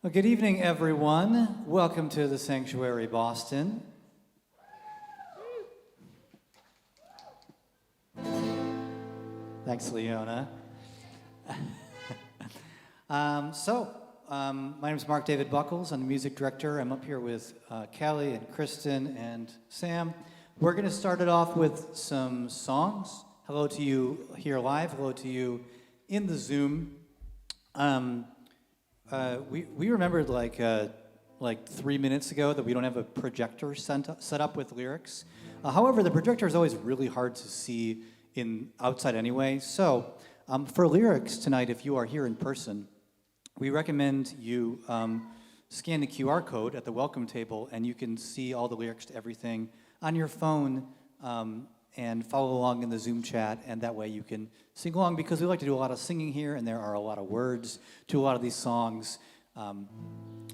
Well, good evening, everyone. Welcome to the Sanctuary, Boston. Thanks, Leona. My name is Mark David Buckles. I'm the music director. I'm up here with Callie and Kristen and Sam. We're going to start it off with some songs. Hello to you here live. Hello to you in the Zoom. We remembered like 3 minutes ago that we don't have a projector set up with lyrics. However, the projector is always really hard to see outside anyway. So for lyrics tonight, if you are here in person, we recommend you scan the QR code at the welcome table, and you can see all the lyrics to everything on your phone and follow along in the Zoom chat, and that way you can sing along, because we like to do a lot of singing here, and there are a lot of words to a lot of these songs.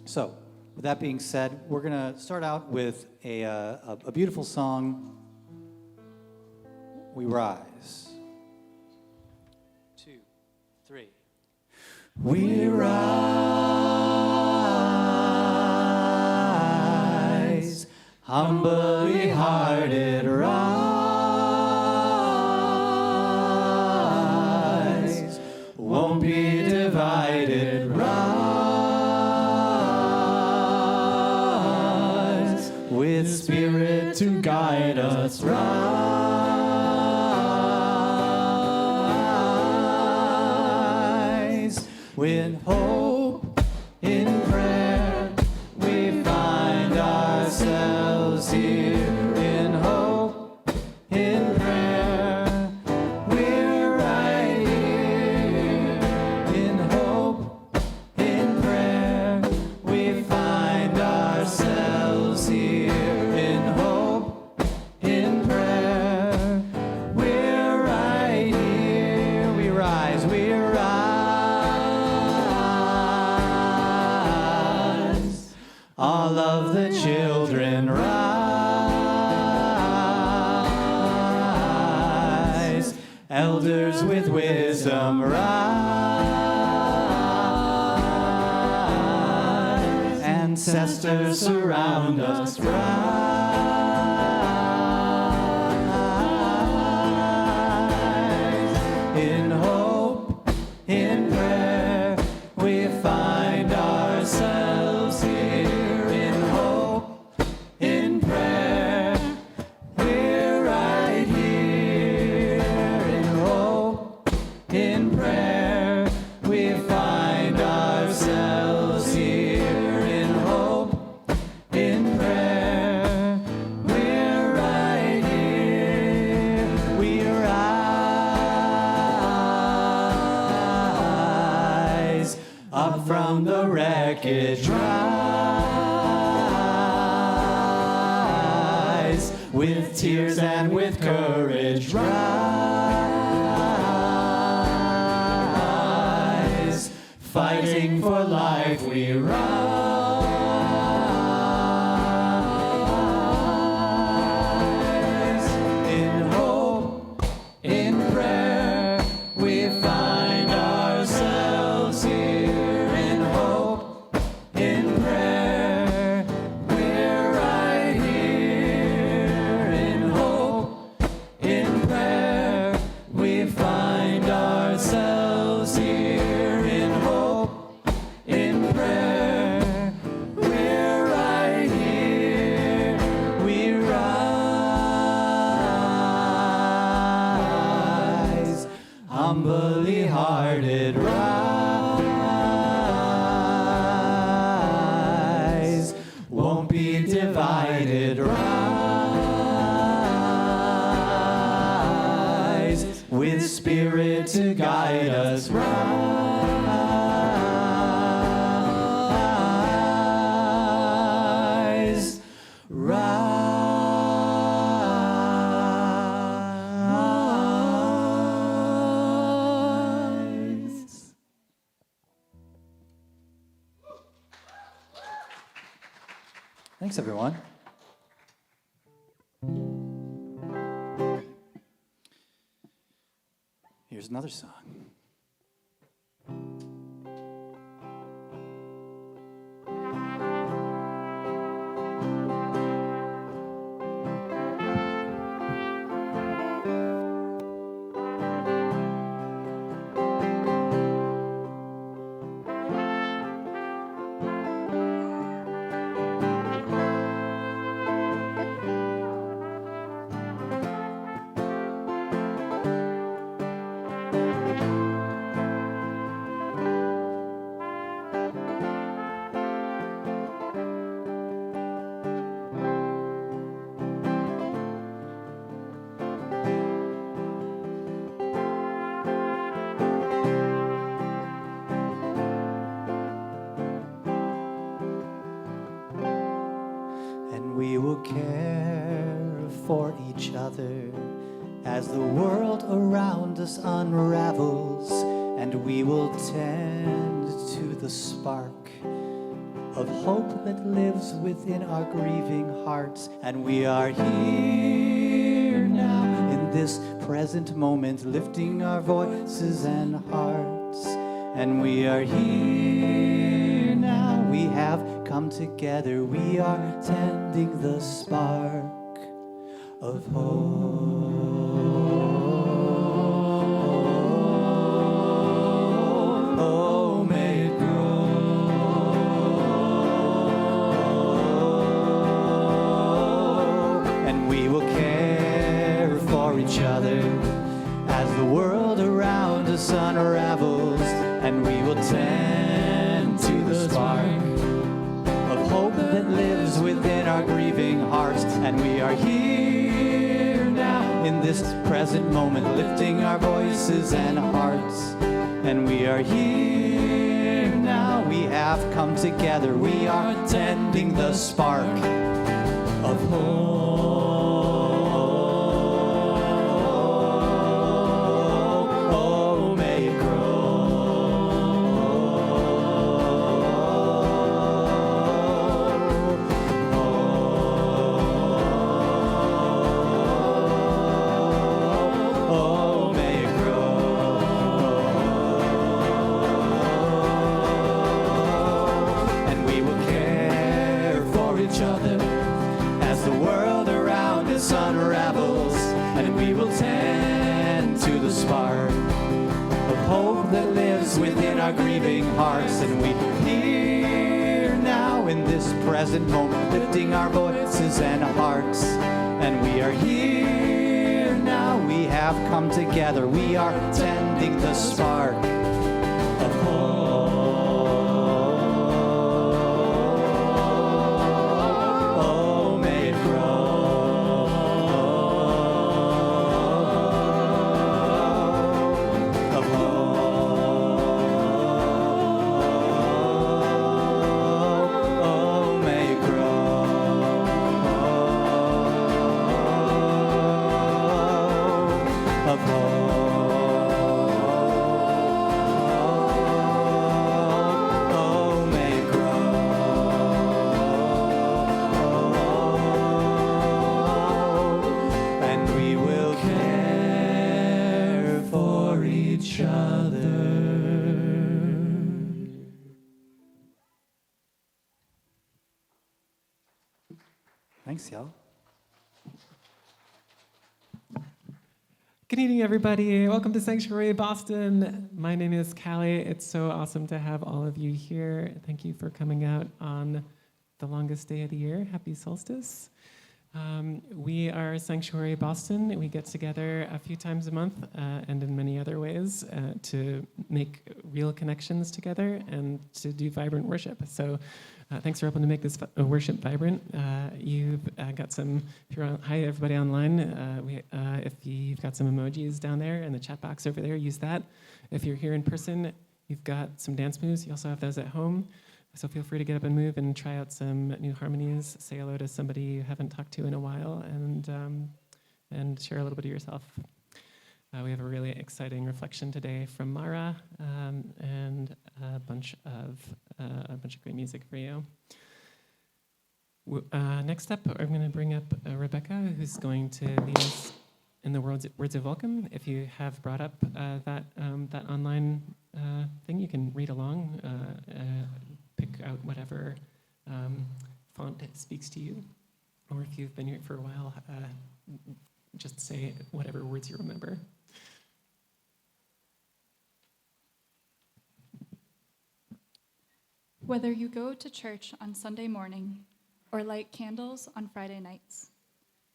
So, with that being said, we're going to start out with a beautiful song, We Rise. 2, 3. We rise, humbly hearted rise, won't be divided, rise, with Spirit to guide us, rise, with hope in prayer, we find ourselves here. In hope, in prayer, we're right here. In hope, in prayer, we find ourselves here. In hope, in prayer, we're right here. We rise, we rise. All of the children rise. Elders with wisdom rise. Ancestors surround us, rise. In hope, in prayer, we find ourselves here. In hope, in prayer, we're right here. In hope, in prayer, we find ourselves here. In hope, in prayer, we're right here. We rise up from the wreckage, rise with tears and with courage, rise, fighting for life we rise. In hope, in prayer, we find ourselves here. In hope, in prayer, we're right here. In hope, in prayer, we find ourselves here. In hope, in prayer, we're right here. We rise, humbly hearted rise, won't be divided, rise, with Spirit to guide us, rise, rise. Thanks, everyone. Here's another song. will care for each other as the world around us unravels, and we will tend to the spark of hope that lives within our grieving hearts. And we are here now in this present moment, lifting our voices and hearts. And we are here now, we have come together, we are tending the spark of hope. Oh, may it grow. And we will care for each other as the world around us unravels, and we will tend to the spark of hope that lives within our grieving hearts. And we are here now in this present moment, lifting our voices and hearts. And we are here now, we have come together, we are tending the spark of hope. Oh, may it unravels, and we will tend to the spark of hope that lives within our grieving hearts. And we here now in this present moment, lifting our voices and hearts. And we are here now, we have come together, we are tending the spark of hope. Thanks, y'all. Good evening, everybody. Welcome to Sanctuary Boston. My name is Callie. It's so awesome to have all of you here. Thank you for coming out on the longest day of the year. Happy solstice. We are Sanctuary Boston. We get together a few times a month and in many other ways to make real connections together and to do vibrant worship. So thanks for helping to make this worship vibrant. You've got some, if you're on, hi everybody online, if you've got some emojis down there in the chat box over there, use that. If you're here in person, you've got some dance moves. You also have those at home. So feel free to get up and move and try out some new harmonies. Say hello to somebody you haven't talked to in a while, and share a little bit of yourself. We have a really exciting reflection today from Mara, and a bunch of great music for you. Next up, I'm going to bring up Rebecca, who's going to lead us in the words of welcome. If you have brought up that online thing, you can read along. Pick out whatever font speaks to you, or if you've been here for a while, just say whatever words you remember. Whether you go to church on Sunday morning or light candles on Friday nights,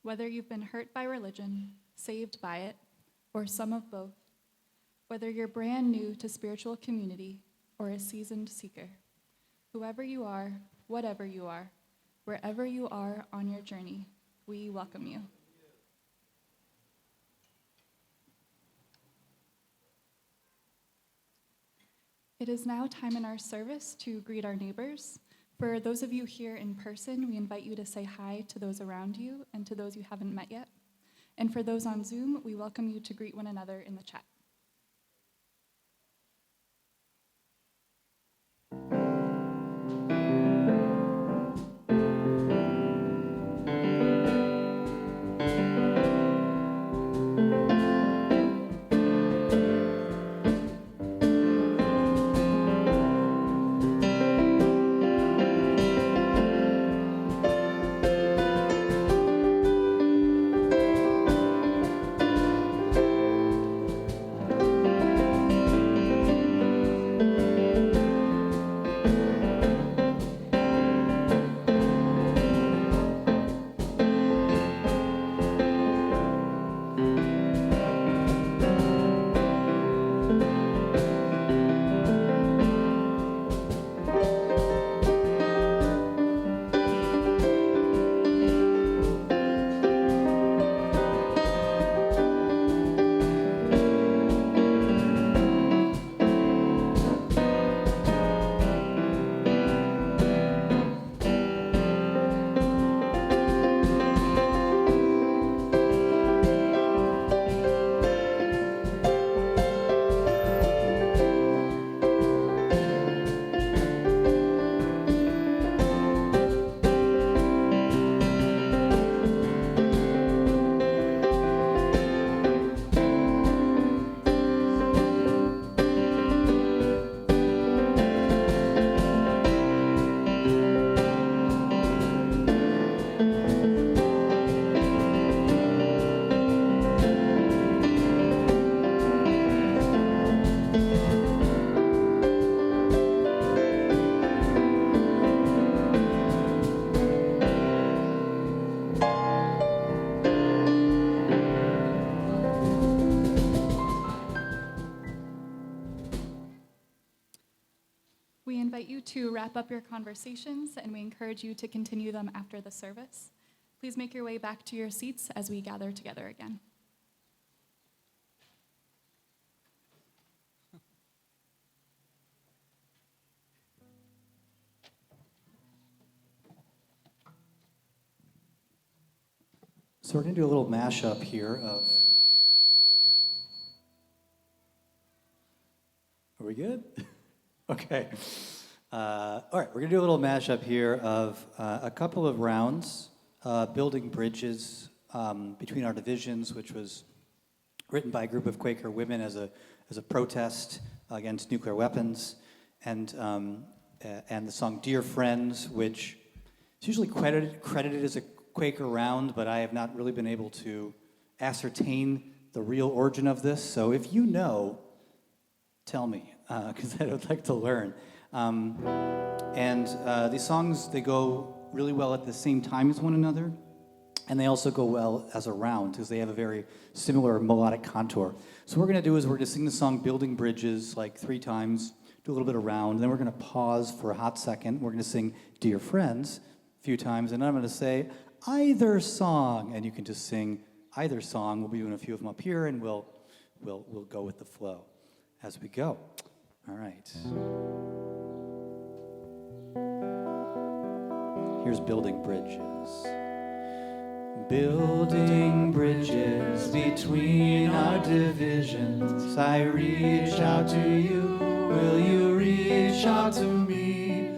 whether you've been hurt by religion, saved by it, or some of both, whether you're brand new to spiritual community or a seasoned seeker, whoever you are, whatever you are, wherever you are on your journey, we welcome you. It is now time in our service to greet our neighbors, For those of you here in person, we invite you to say hi to those around you and to those you haven't met yet. And for those on Zoom, we welcome you to greet one another in the chat. We invite you to wrap up your conversations, and we encourage you to continue them after the service. Please make your way back to your seats as we gather together again. So we're going to do a little mashup here of... Are we good? Okay. All right, we're going to do a little mashup here of a couple of rounds, building bridges between our divisions, which was written by a group of Quaker women as a protest against nuclear weapons, and the song "Dear Friends," which is usually credited as a Quaker round, but I have not really been able to ascertain the real origin of this. So if you know, tell me, because I would like to learn. These songs, they go really well at the same time as one another, and they also go well as a round because they have a very similar melodic contour. So what we're going to do is we're going to sing the song "Building Bridges" like 3 times, do a little bit of round, and then we're going to pause for a hot second. We're going to sing "Dear Friends" a few times, and then I'm going to say either song, and you can just sing either song. We'll be doing a few of them up here, and we'll go with the flow as we go. All right. Here's "Building Bridges." Building bridges between our divisions. I reach out to you. Will you reach out to me?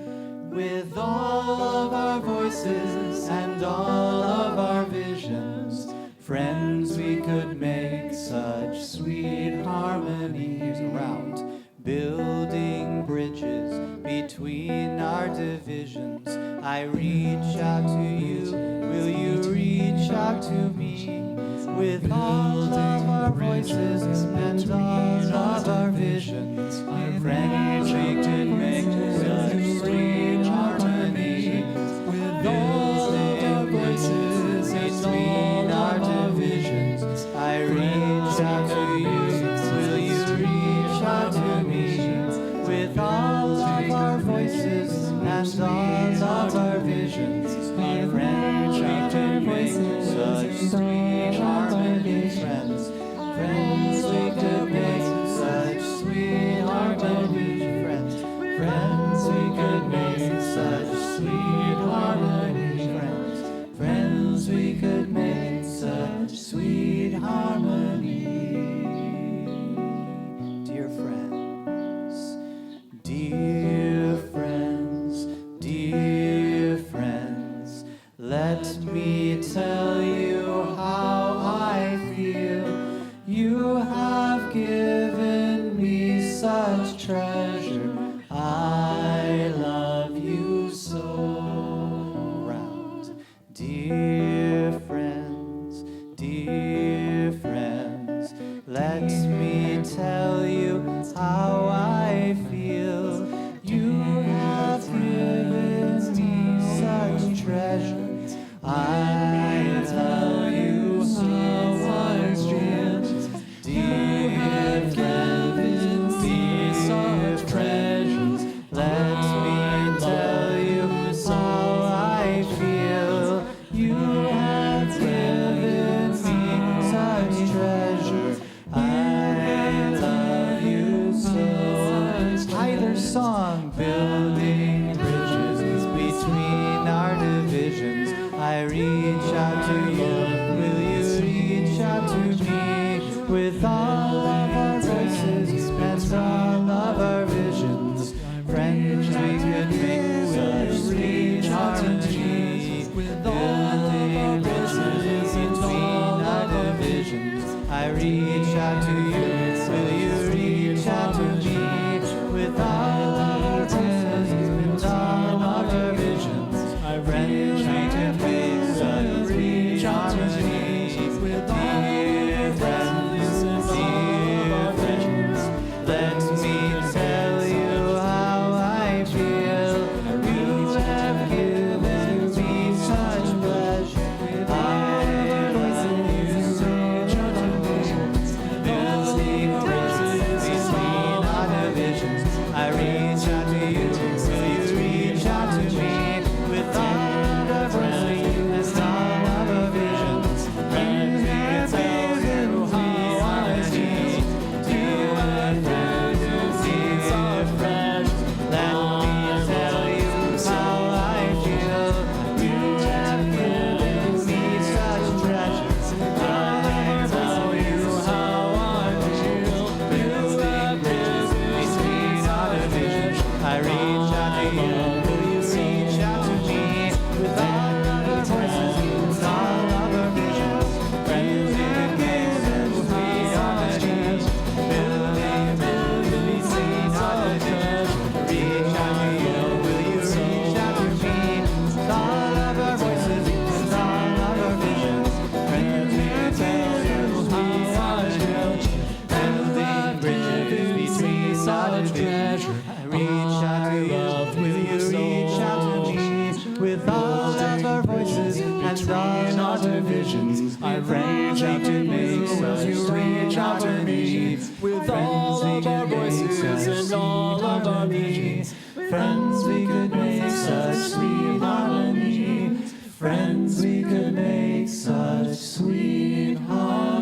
With all of our voices and all of our visions, friends, we could make such sweet harmony. Here's a round. Building bridges between our divisions. I reach out to you. Will you reach out to me? With all of our voices and all of our visions, friends, we could make such sweet harmony. With all of our voices and all our divisions, I reach out to you. Will you reach out to me? With all of our voices and all of our visions, friends, we could make such sweet harmony. Friends, we could make such sweet harmony. Friends, we could make such sweet harmony. Friends, we could make such sweet harmony. Dear friends, dear friends, dear friends, let me tell you how I feel. You have given me such treasure. I love you so. Round. Dear friends, let me tell you how I feel. You have given me such treasure. I tell you how I feel. Dear given me such treasures. Let me tell you how I feel. You have given me such treasure. I love you so. Either song, building bridges between our divisions. I reach out to you. Will you reach out to me with all of our voices and all of our visions? Friends, we could make such sweet harmony. Building bridges between our divisions. I reach out to you. Will you reach out to me with all of our voices and all of our visions? Friends, we could make such sweet harmony. Dear friends, dear friends, let me tell you how I feel. You have given me such pleasure. I love you so. Building bridges between our divisions. I reach out to you. Will you reach out to me with all of our voices and all of our visions? Friends, we can tell you how I feel. Dear friends, dear friends, let me tell you how I feel. You have given me such treasures. I tell you how I feel. Building bridges between our divisions. I reach out to you. Will you reach out to me with all of our voices and all of our visions? Friends, we can give sweet harmony. Building bridges between our divisions. Reach out to you. Will you reach out to me with all of our voices and all of our visions? Friends, we can tell you how I feel. Building bridges between our divisions. I reach out to you. Will you reach out to me with all of our voices and all our divisions? I reach out to me. Will you reach out to me with all of our voices and all of our visions? Friends, we could make such sweet harmony. Friends, we could make such sweet harmony.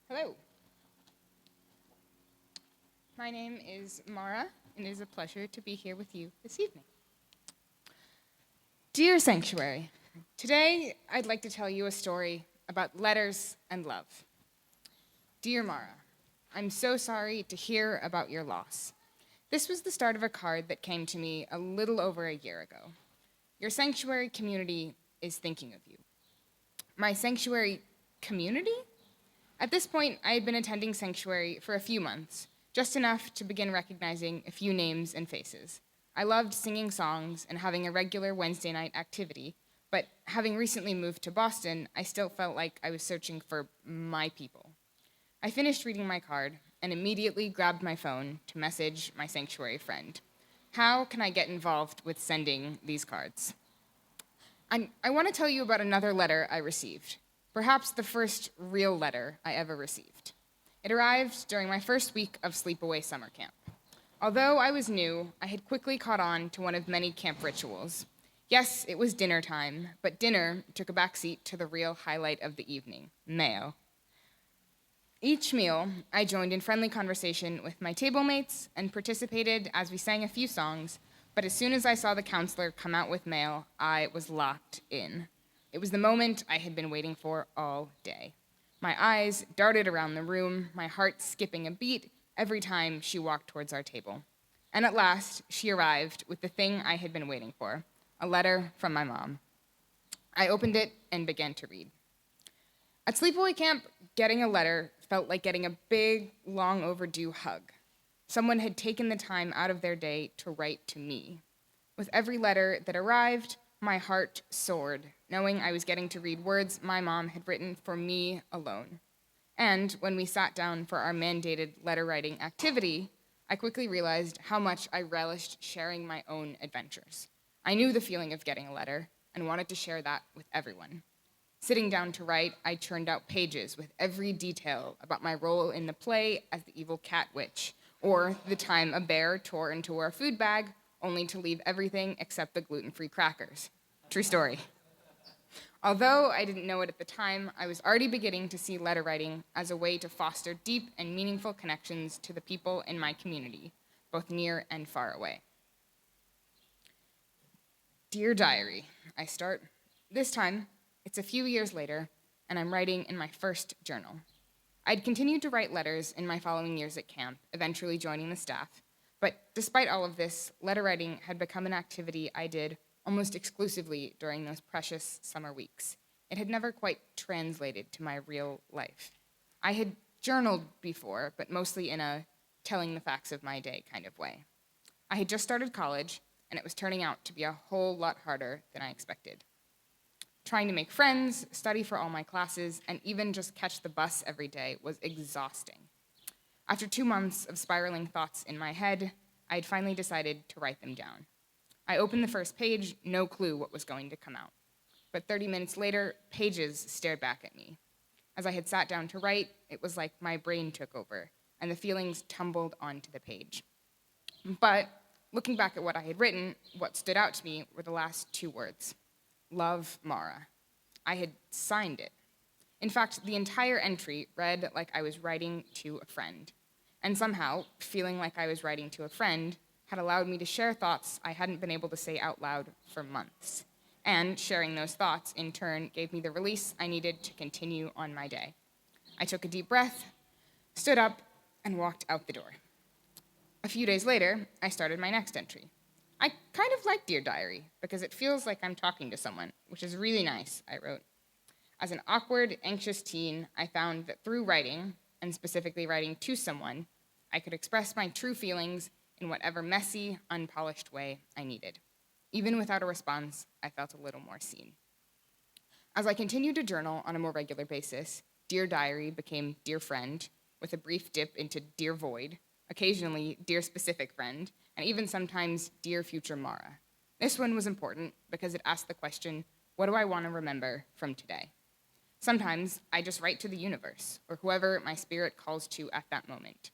Hello. My name is Mara, and it is a pleasure to be here with you this evening. Dear Sanctuary, today I'd like to tell you a story about letters and love. Dear Mara, I'm so sorry to hear about your loss. This was the start of a card that came to me a little over a year ago. Your Sanctuary community is thinking of you. My Sanctuary community? At this point, I had been attending Sanctuary for a few months, just enough to begin recognizing a few names and faces. I loved singing songs and having a regular Wednesday night activity, but having recently moved to Boston, I still felt like I was searching for my people. I finished reading my card and immediately grabbed my phone to message my Sanctuary friend. How can I get involved with sending these cards? I want to tell you about another letter I received. Perhaps the first real letter I ever received. It arrived during my first week of sleepaway summer camp. Although I was new, I had quickly caught on to one of many camp rituals. Yes, it was dinner time, but dinner took a backseat to the real highlight of the evening, mayo. Each meal, I joined in friendly conversation with my table mates and participated as we sang a few songs, but as soon as I saw the counselor come out with mail, I was locked in. It was the moment I had been waiting for all day. My eyes darted around the room, my heart skipping a beat every time she walked towards our table. And at last, she arrived with the thing I had been waiting for, a letter from my mom. I opened it and began to read. At sleepaway camp, getting a letter felt like getting a big, long overdue hug. Someone had taken the time out of their day to write to me. With every letter that arrived, my heart soared, knowing I was getting to read words my mom had written for me alone. And when we sat down for our mandated letter writing activity, I quickly realized how much I relished sharing my own adventures. I knew the feeling of getting a letter and wanted to share that with everyone. Sitting down to write, I churned out pages with every detail about my role in the play as the evil cat witch, or the time a bear tore into our food bag, only to leave everything except the gluten-free crackers. True story. Although I didn't know it at the time, I was already beginning to see letter writing as a way to foster deep and meaningful connections to the people in my community, both near and far away. Dear Diary, I start. This time, it's a few years later, and I'm writing in my first journal. I'd continued to write letters in my following years at camp, eventually joining the staff, but despite all of this, letter writing had become an activity I did almost exclusively during those precious summer weeks. It had never quite translated to my real life. I had journaled before, but mostly in a telling the facts of my day kind of way. I had just started college, and it was turning out to be a whole lot harder than I expected. Trying to make friends, study for all my classes, and even just catch the bus every day was exhausting. After 2 months of spiraling thoughts in my head, I had finally decided to write them down. I opened the first page, no clue what was going to come out. But 30 minutes later, pages stared back at me. As I had sat down to write, it was like my brain took over, and the feelings tumbled onto the page. But looking back at what I had written, what stood out to me were the last 2 words. Love, Mara. I had signed it. In fact, the entire entry read like I was writing to a friend. And somehow, feeling like I was writing to a friend had allowed me to share thoughts I hadn't been able to say out loud for months. And sharing those thoughts, in turn, gave me the release I needed to continue on my day. I took a deep breath, stood up, and walked out the door. A few days later, I started my next entry. I kind of like Dear Diary because it feels like I'm talking to someone, which is really nice, I wrote. As an awkward, anxious teen, I found that through writing, and specifically writing to someone, I could express my true feelings in whatever messy, unpolished way I needed. Even without a response, I felt a little more seen. As I continued to journal on a more regular basis, Dear Diary became Dear Friend, with a brief dip into Dear Void, occasionally Dear Specific Friend, and even sometimes Dear Future Mara. This one was important because it asked the question, what do I want to remember from today? Sometimes I just write to the universe, or whoever my spirit calls to at that moment.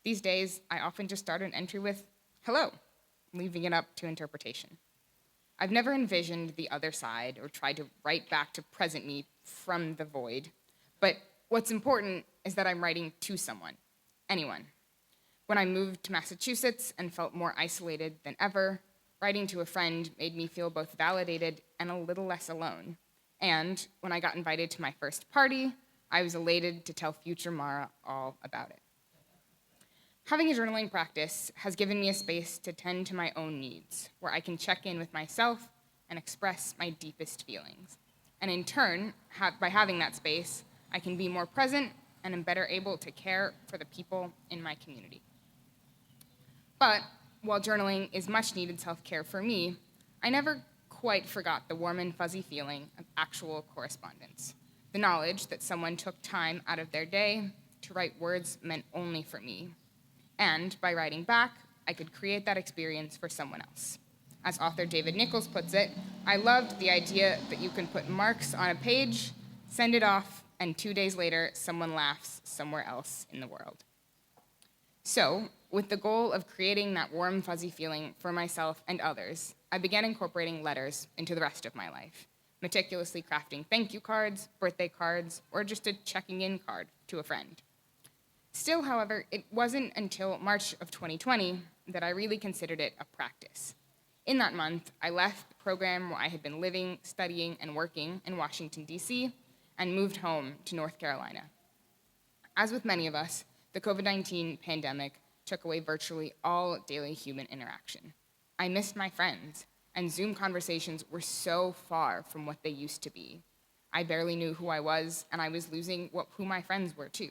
These days, I often just start an entry with, hello, leaving it up to interpretation. I've never envisioned the other side or tried to write back to present me from the void, but what's important is that I'm writing to someone, anyone. When I moved to Massachusetts and felt more isolated than ever, writing to a friend made me feel both validated and a little less alone. And when I got invited to my first party, I was elated to tell future Mara all about it. Having a journaling practice has given me a space to tend to my own needs, where I can check in with myself and express my deepest feelings. And in turn, by having that space, I can be more present and am better able to care for the people in my community. But while journaling is much needed self-care for me, I never quite forgot the warm and fuzzy feeling of actual correspondence. The knowledge that someone took time out of their day to write words meant only for me. And by writing back, I could create that experience for someone else. As author David Nichols puts it, I loved the idea that you can put marks on a page, send it off, and 2 days later, someone laughs somewhere else in the world. So, with the goal of creating that warm, fuzzy feeling for myself and others, I began incorporating letters into the rest of my life, meticulously crafting thank you cards, birthday cards, or just a checking in card to a friend. Still, however, it wasn't until March of 2020 that I really considered it a practice. In that month, I left the program where I had been living, studying, and working in Washington, D.C., and moved home to North Carolina. As with many of us, the COVID-19 pandemic took away virtually all daily human interaction. I missed my friends, and Zoom conversations were so far from what they used to be. I barely knew who I was, and I was losing who my friends were too.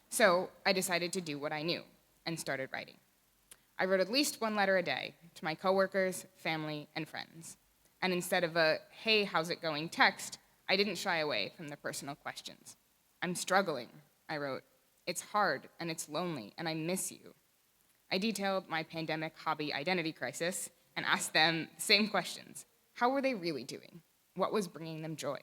So I decided to do what I knew and started writing. I wrote at least one letter a day to my coworkers, family, and friends. And instead of a, hey, how's it going text, I didn't shy away from the personal questions. I'm struggling, I wrote. It's hard, and it's lonely, and I miss you. I detailed my pandemic hobby identity crisis and asked them the same questions. How were they really doing? What was bringing them joy?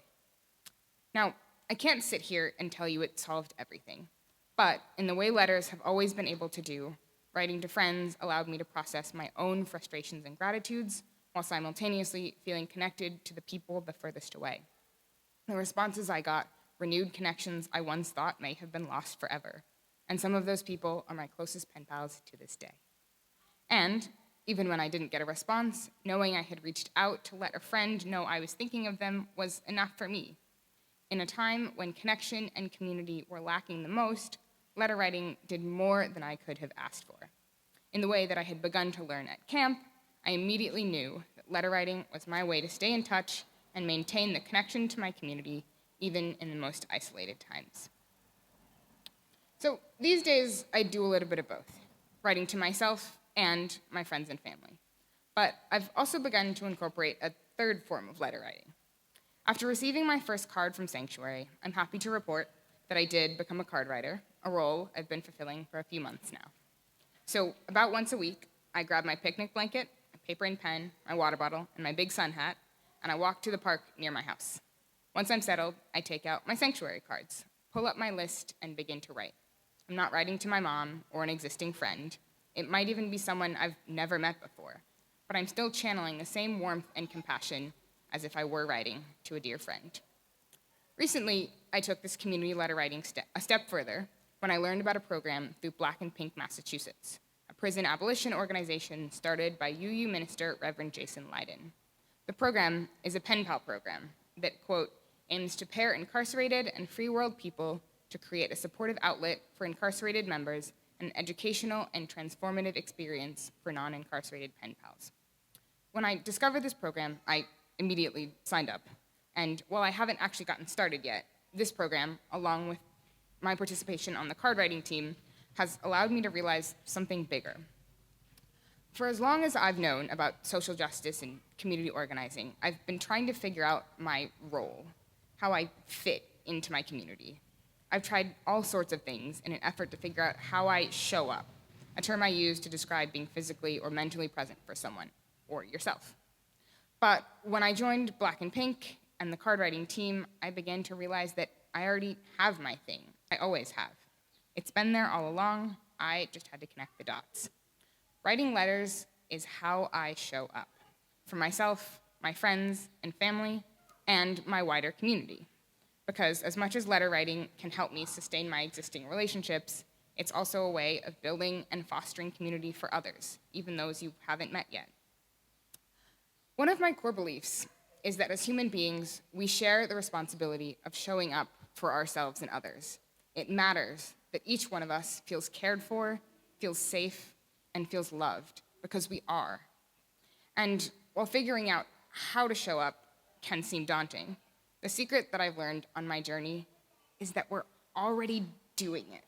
Now, I can't sit here and tell you it solved everything, but in the way letters have always been able to do, writing to friends allowed me to process my own frustrations and gratitudes while simultaneously feeling connected to the people the furthest away. The responses I got renewed connections I once thought may have been lost forever, and some of those people are my closest pen pals to this day. And even when I didn't get a response, knowing I had reached out to let a friend know I was thinking of them was enough for me. In a time when connection and community were lacking the most, letter writing did more than I could have asked for. In the way that I had begun to learn at camp, I immediately knew that letter writing was my way to stay in touch and maintain the connection to my community, even in the most isolated times. So these days, I do a little bit of both, writing to myself and my friends and family. But I've also begun to incorporate a third form of letter writing. After receiving my first card from Sanctuary, I'm happy to report that I did become a card writer, a role I've been fulfilling for a few months now. So about once a week, I grab my picnic blanket, my paper and pen, my water bottle, and my big sun hat, and I walk to the park near my house. Once I'm settled, I take out my Sanctuary cards, pull up my list, and begin to write. I'm not writing to my mom or an existing friend. It might even be someone I've never met before, but I'm still channeling the same warmth and compassion as if I were writing to a dear friend. Recently, I took this community letter writing a step further when I learned about a program through Black and Pink Massachusetts, a prison abolition organization started by UU minister Reverend Jason Leiden. The program is a pen pal program that, quote, aims to pair incarcerated and free world people to create a supportive outlet for incarcerated members and an educational and transformative experience for non-incarcerated pen pals. When I discovered this program, I immediately signed up. And while I haven't actually gotten started yet, this program, along with my participation on the card writing team, has allowed me to realize something bigger. For as long as I've known about social justice and community organizing, I've been trying to figure out my role, how I fit into my community. I've tried all sorts of things in an effort to figure out how I show up, a term I use to describe being physically or mentally present for someone, or yourself. But when I joined Black and Pink and the card writing team, I began to realize that I already have my thing. I always have. It's been there all along. I just had to connect the dots. Writing letters is how I show up for myself, my friends and family, and my wider community. Because as much as letter writing can help me sustain my existing relationships, it's also a way of building and fostering community for others, even those you haven't met yet. One of my core beliefs is that as human beings, we share the responsibility of showing up for ourselves and others. It matters that each one of us feels cared for, feels safe, and feels loved, because we are. And while figuring out how to show up can seem daunting, the secret that I've learned on my journey is that we're already doing it.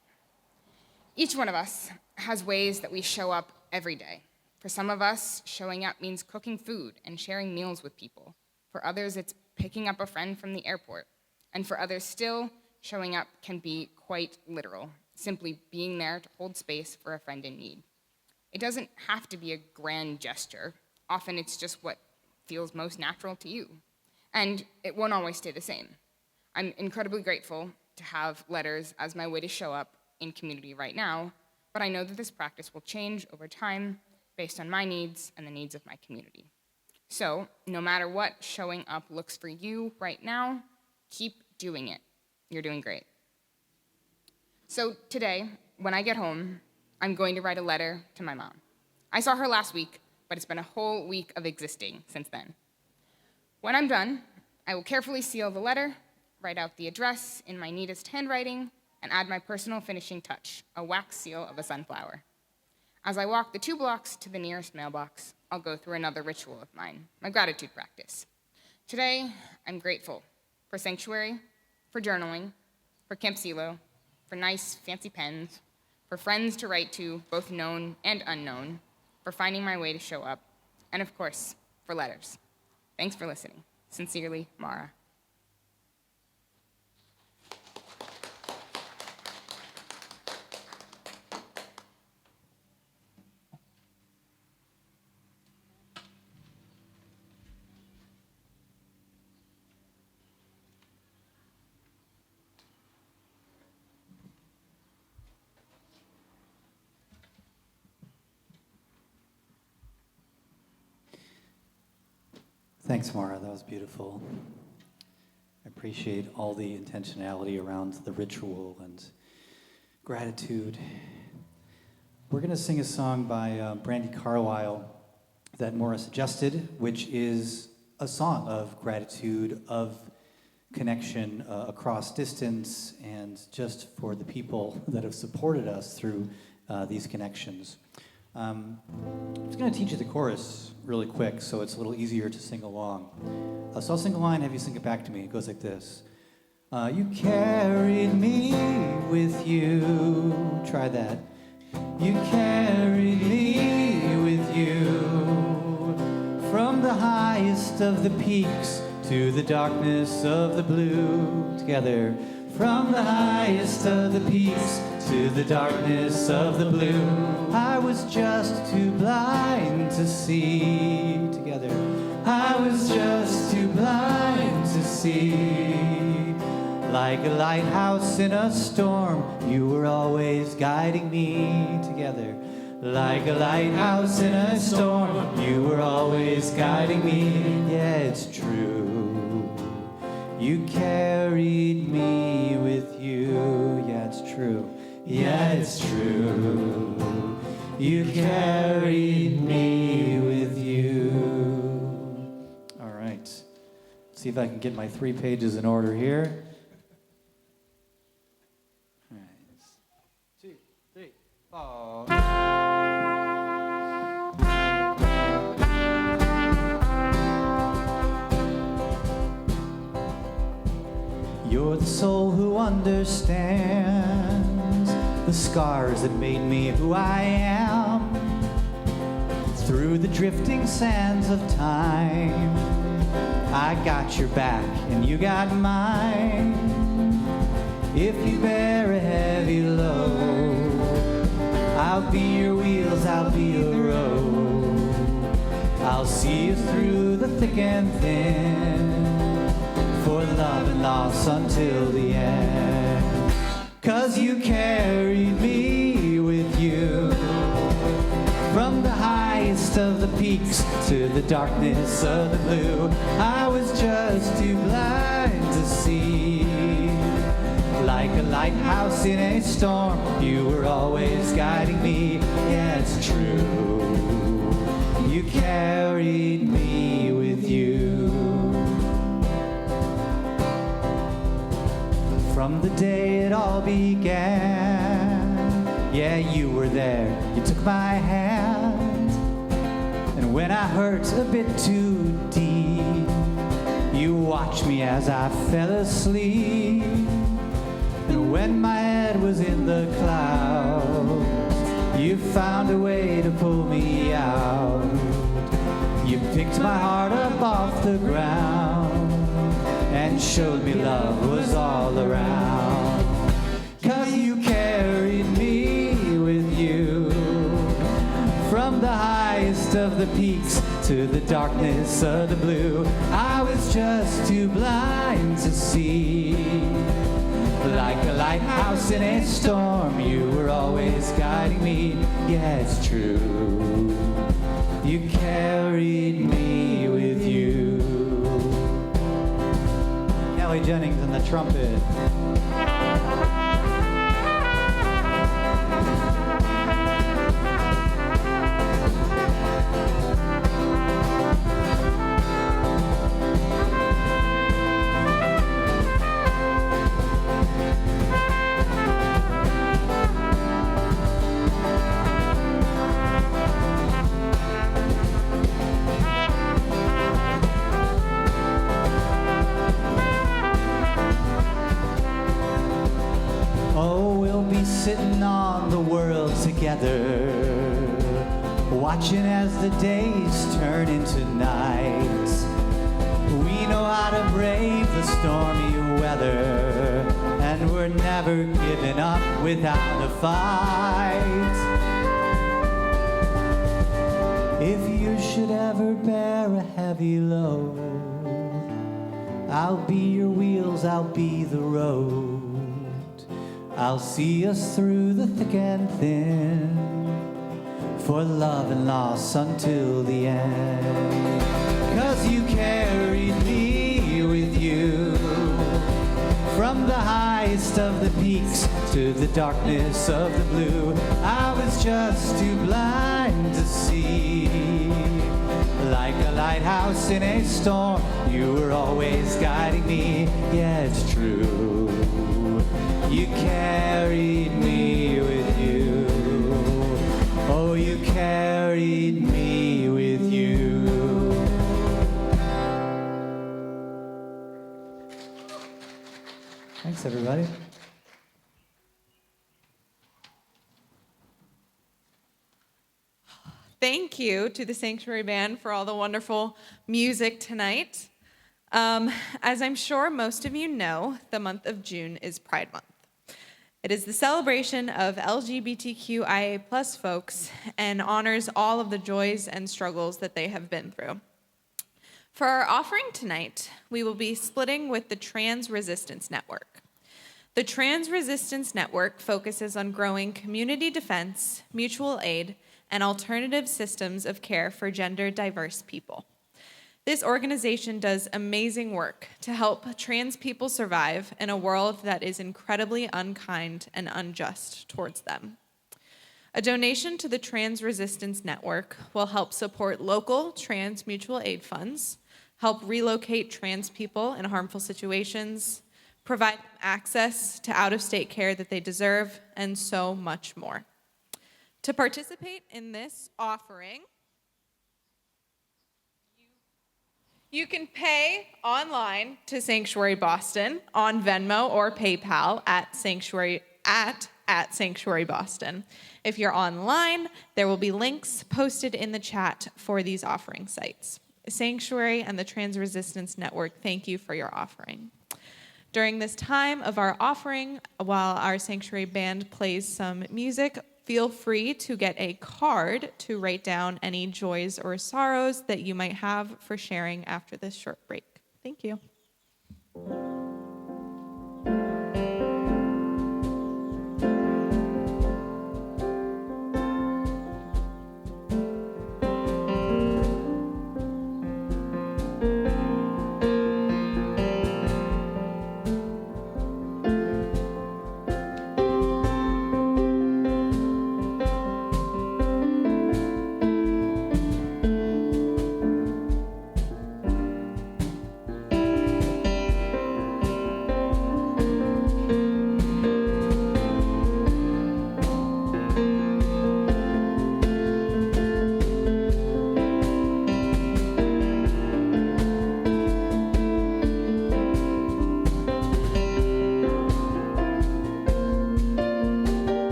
Each one of us has ways that we show up every day. For some of us, showing up means cooking food and sharing meals with people. For others, it's picking up a friend from the airport. And for others still, showing up can be quite literal, simply being there to hold space for a friend in need. It doesn't have to be a grand gesture. Often it's just what feels most natural to you. And it won't always stay the same. I'm incredibly grateful to have letters as my way to show up in community right now, but I know that this practice will change over time based on my needs and the needs of my community. So, no matter what showing up looks for you right now, keep doing it. You're doing great. So today, when I get home, I'm going to write a letter to my mom. I saw her last week, but it's been a whole week of existing since then. When I'm done, I will carefully seal the letter, write out the address in my neatest handwriting, and add my personal finishing touch, a wax seal of a sunflower. As I walk the 2 blocks to the nearest mailbox, I'll go through another ritual of mine, my gratitude practice. Today, I'm grateful for sanctuary, for journaling, for Camp Silo, for nice, fancy pens, for friends to write to, both known and unknown, for finding my way to show up, and of course, for letters. Thanks for listening. Sincerely, Mara. Thanks, Mara. That was beautiful. I appreciate all the intentionality around the ritual and gratitude. We're going to sing a song by Brandy Carlisle that Mara suggested, which is a song of gratitude, of connection across distance, and just for the people that have supported us through these connections. I'm just going to teach you the chorus really quick so it's a little easier to sing along. So I'll sing a line, have you sing it back to me. It goes like this. You carried me with you. Try that. You carried me with you from the highest of the peaks to the darkness of the blue. Together. From the highest of the peaks to the darkness of the blue. I was just too blind to see. Together. I was just too blind to see. Like a lighthouse in a storm, you were always guiding me. Together. Like a lighthouse in a storm, you were always guiding me. Yeah, it's true. You carried me with you. Yeah, it's true. Yeah, it's true. You carried me with you. All right. See if I can get my 3 pages in order here. All right. 2, 3, 4. You're the soul who understands the scars that made me who I am. Through the drifting sands of time, I got your back and you got mine. If you bear a heavy load, I'll be your wheels, I'll be your road. I'll see you through the thick and thin, for love and loss until the end. 'Cause you carried me with you from the highest of the peaks to the darkness of the blue. I was just too blind to see. Like a lighthouse in a storm, you were always guiding me. Yeah, it's true. You carried me with you. From the day it all began, yeah, you were there, you took my hand. And when I hurt a bit too deep, you watched me as I fell asleep. And when my head was in the clouds, you found a way to pull me out. You picked my heart up off the ground and showed me love was all around. 'Cause you carried me with you from the highest of the peaks to the darkness of the blue. I was just too blind to see. Like a lighthouse in a storm, you were always guiding me. Yeah, it's true. You carried me with you. Kelly Jennings on the trumpet. Sitting on the world together, watching as the days turn into nights. We know how to brave the stormy weather, and we're never giving up without a fight. If you should ever bear a heavy load, I'll be your wheels, I'll be the road. I'll see us through the thick and thin, for love and loss until the end. 'Cause you carried me with you, from the highest of the peaks to the darkness of the blue. I was just too blind to see. Like a lighthouse in a storm, you were always guiding me. Yeah, it's true. You carried me with you. Oh, you carried me with you. Thanks, everybody. Thank you to the Sanctuary Band for all the wonderful music tonight. As I'm sure most of you know, the month of June is Pride Month. It is the celebration of LGBTQIA+ folks and honors all of the joys and struggles that they have been through. For our offering tonight, we will be splitting with the Trans Resistance Network. The Trans Resistance Network focuses on growing community defense, mutual aid, and alternative systems of care for gender diverse people. This organization does amazing work to help trans people survive in a world that is incredibly unkind and unjust towards them. A donation to the Trans Resistance Network will help support local trans mutual aid funds, help relocate trans people in harmful situations, provide them access to out-of-state care that they deserve, and so much more. To participate in this offering, you can pay online to Sanctuary Boston on Venmo or PayPal at Sanctuary Boston. If you're online, there will be links posted in the chat for these offering sites. Sanctuary and the Trans Resistance Network, thank you for your offering. During this time of our offering, while our Sanctuary Band plays some music, feel free to get a card to write down any joys or sorrows that you might have for sharing after this short break. Thank you.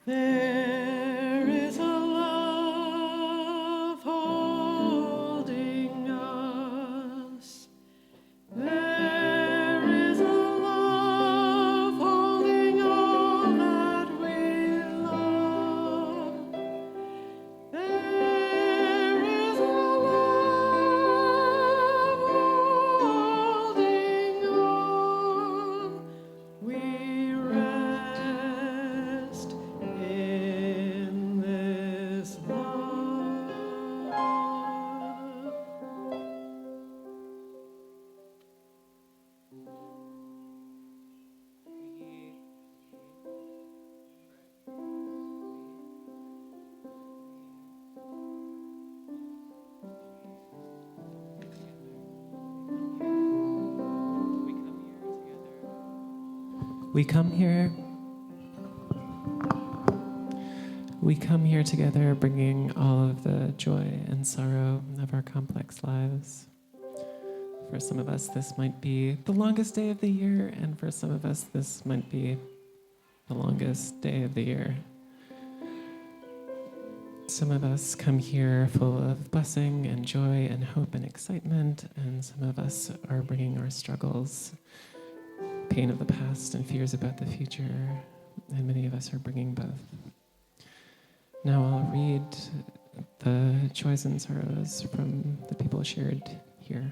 There is a love holding us. There is a love holding all that we love. There is a love holding on. We rest in this love. We come here together bringing all of the joy and sorrow of our complex lives. For some of us, this might be the longest day of the year, and for some of us, this might be the longest day of the year. Some of us come here full of blessing and joy and hope and excitement, and some of us are bringing our struggles, pain of the past and fears about the future, and many of us are bringing both. Now I'll read the joys and sorrows from the people shared here.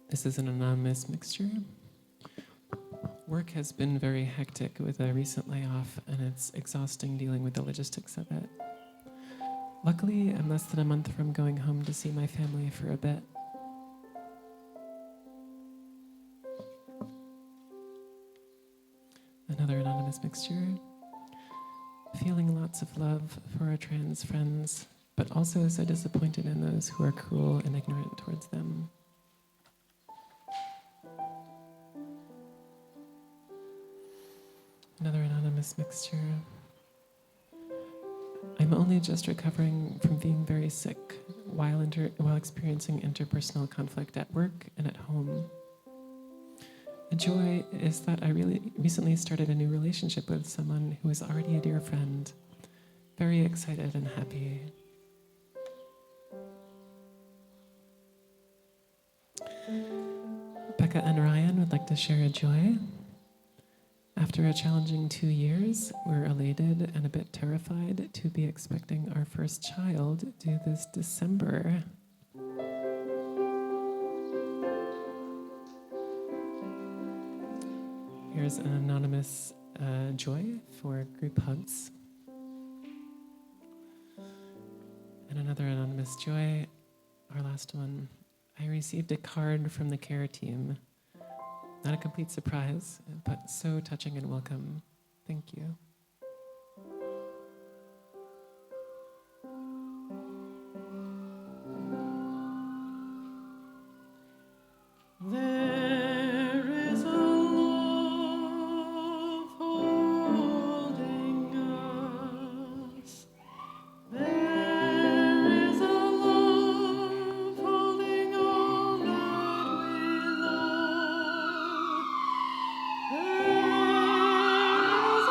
This is an anonymous mixture. Work has been very hectic with a recent layoff, and it's exhausting dealing with the logistics of it. Luckily, I'm less than a month from going home to see my family for a bit. Another anonymous mixture. Feeling lots of love for our trans friends, but also so disappointed in those who are cruel and ignorant towards them. Another anonymous mixture. I'm only just recovering from being very sick while experiencing interpersonal conflict at work and at home. A joy is that I really recently started a new relationship with someone who is already a dear friend. Very excited and happy. Becca and Ryan would like to share a joy. After a challenging 2 years, we're elated and a bit terrified to be expecting our first child due this December. Here's an anonymous joy for group hugs. And another anonymous joy, our last one. I received a card from the care team. Not a complete surprise, but so touching and welcome. Thank you. There is a love holding us. There is a love holding all that we love. There is a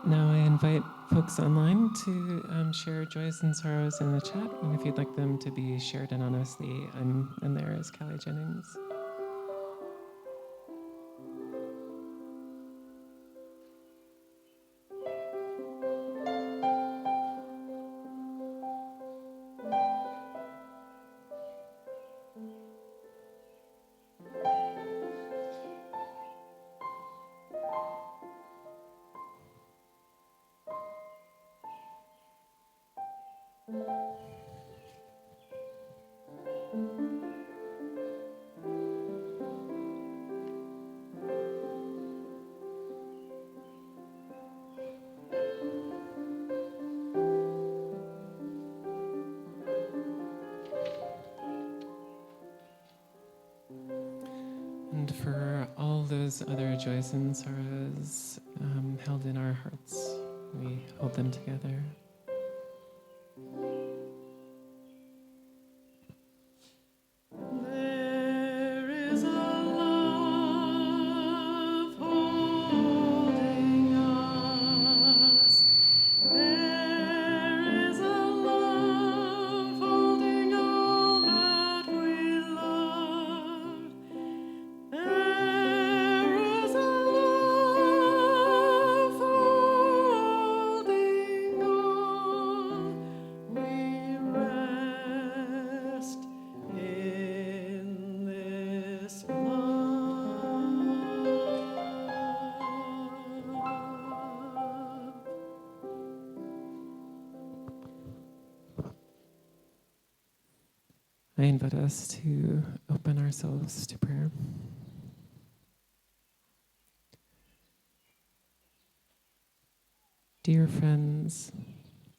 Now I invite folks online to share joys and sorrows in the chat, and if you'd like them to be shared anonymously, I'm in there as Callie Jennings. and for all those other joys and sorrows held in our hearts. We hold them together. There is a love holding us. There is a love holding all that we love. There is a love holding all. We rest in this love. I invite us to open ourselves to prayer. Dear friends,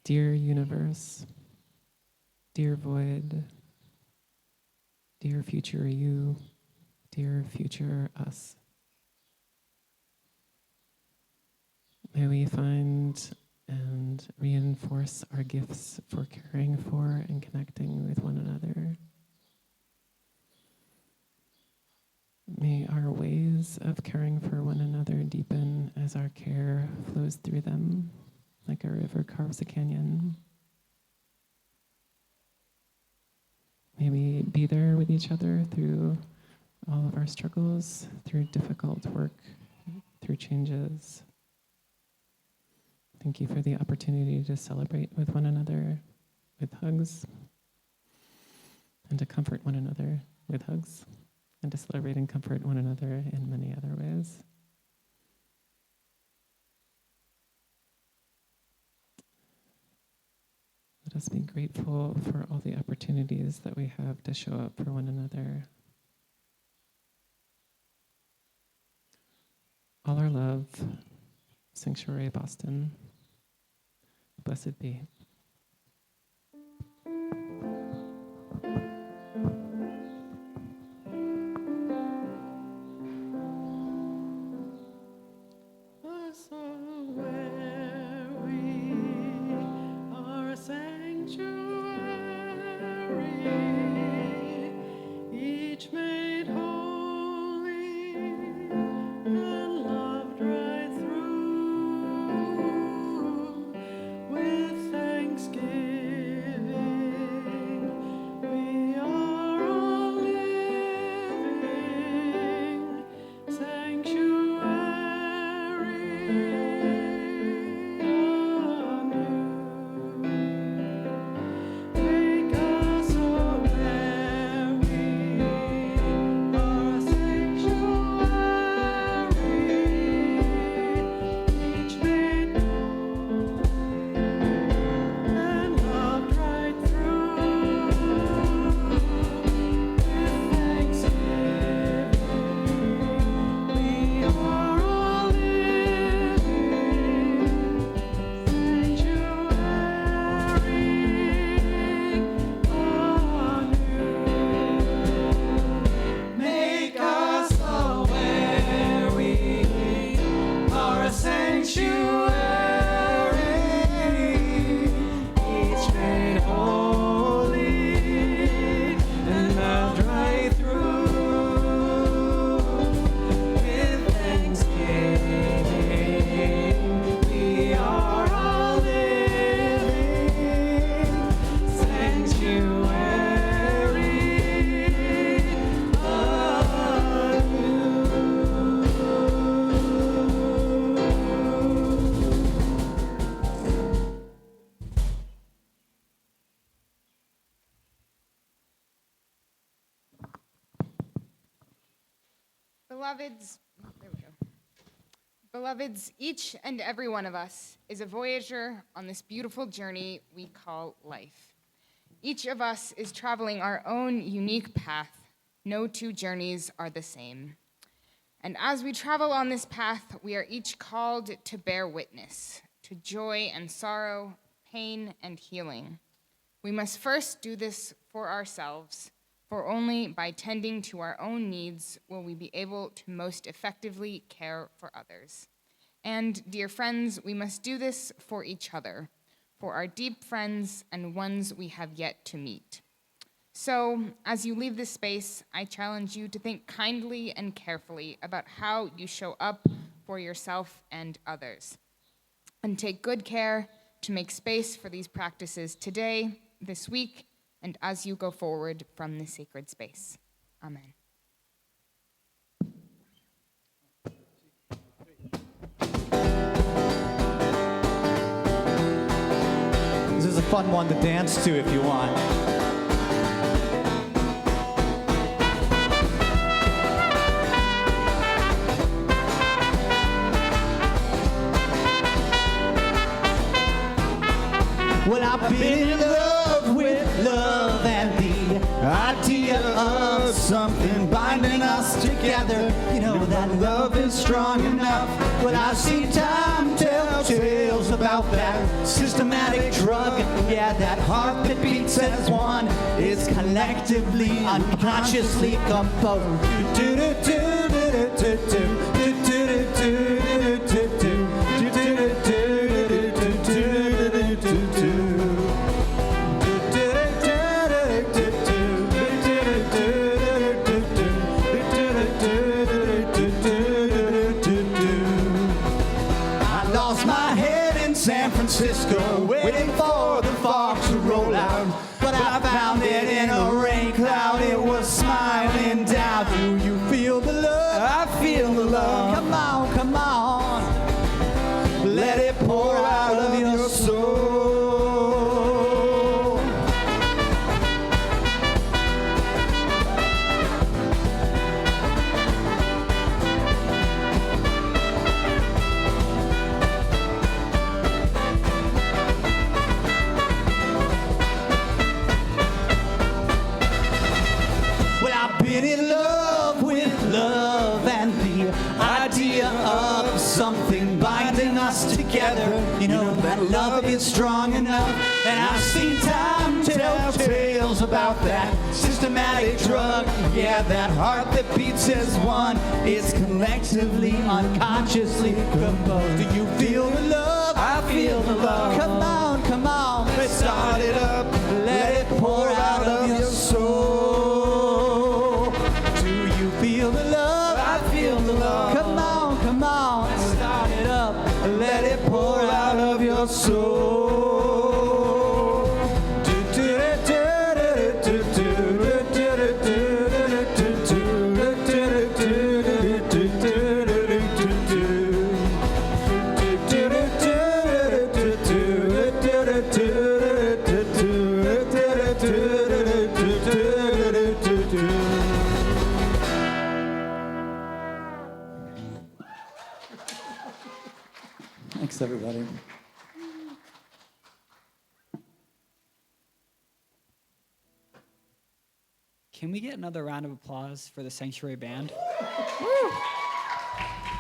dear universe, dear void, dear future you, dear future us. May we find and reinforce our gifts for caring for and connecting with one another. May our ways of caring for one another deepen as our care flows through them, like a river carves a canyon. May we be there with each other through all of our struggles, through difficult work, through changes. Thank you for the opportunity to celebrate with one another with hugs, and to comfort one another with hugs, and to celebrate and comfort one another in many other ways. Let us be grateful for all the opportunities that we have to show up for one another. All our love, Sanctuary Boston. Blessed be. Where we are a sanctuary, each made holy and loved right through. With thanksgiving, we are a living sanctuary. Beloveds, each and every one of us is a voyager on this beautiful journey we call life. Each of us is traveling our own unique path. No two journeys are the same. And as we travel on this path, we are each called to bear witness to joy and sorrow, pain and healing. We must first do this for ourselves, for only by tending to our own needs will we be able to most effectively care for others. And, dear friends, we must do this for each other, for our deep friends and ones we have yet to meet. So, as you leave this space, I challenge you to think kindly and carefully about how you show up for yourself and others, and take good care to make space for these practices today, this week, and as you go forward from this sacred space. Amen. This is a fun one to dance to if you want. Well, I've been in love with love and the idea of something binding us together. You know that love is strong enough. Well, I've seen time tell tales about that systematic drug. Yeah, that heart that beats as one is collectively, unconsciously composed. San Francisco, waiting for the fog to roll out. But I found it in a rain cloud. It was smiling down. Do you feel the love? I feel the love. Come on, come on. Let it pour out of your soul. Been in love with love and the idea of something binding us together. You know that love is strong enough. And I've seen time tell tales about that systematic drug. Yeah, that heart that beats as one is collectively, unconsciously composed. Do you feel the love? I feel the love. Come on, come on. Let's start it up. Let it pour out of your soul. Feel the love, I feel the love. Come on, come on, start it up. Let it pour out of your soul. Thanks, everybody. Can we get another round of applause for the Sanctuary Band?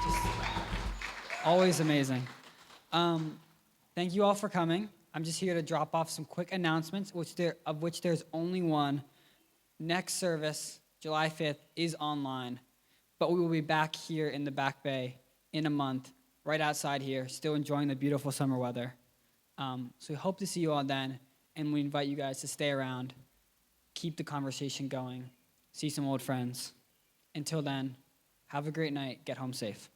Just always amazing. Thank you all for coming. I'm just here to drop off some quick announcements, of which there's only one. Next service, July 5th, is online, but we will be back here in the Back Bay in a month, right outside here, still enjoying the beautiful summer weather. So we hope to see you all then, and we invite you guys to stay around, keep the conversation going, see some old friends. Until then, have a great night, get home safe.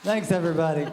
Thanks, everybody.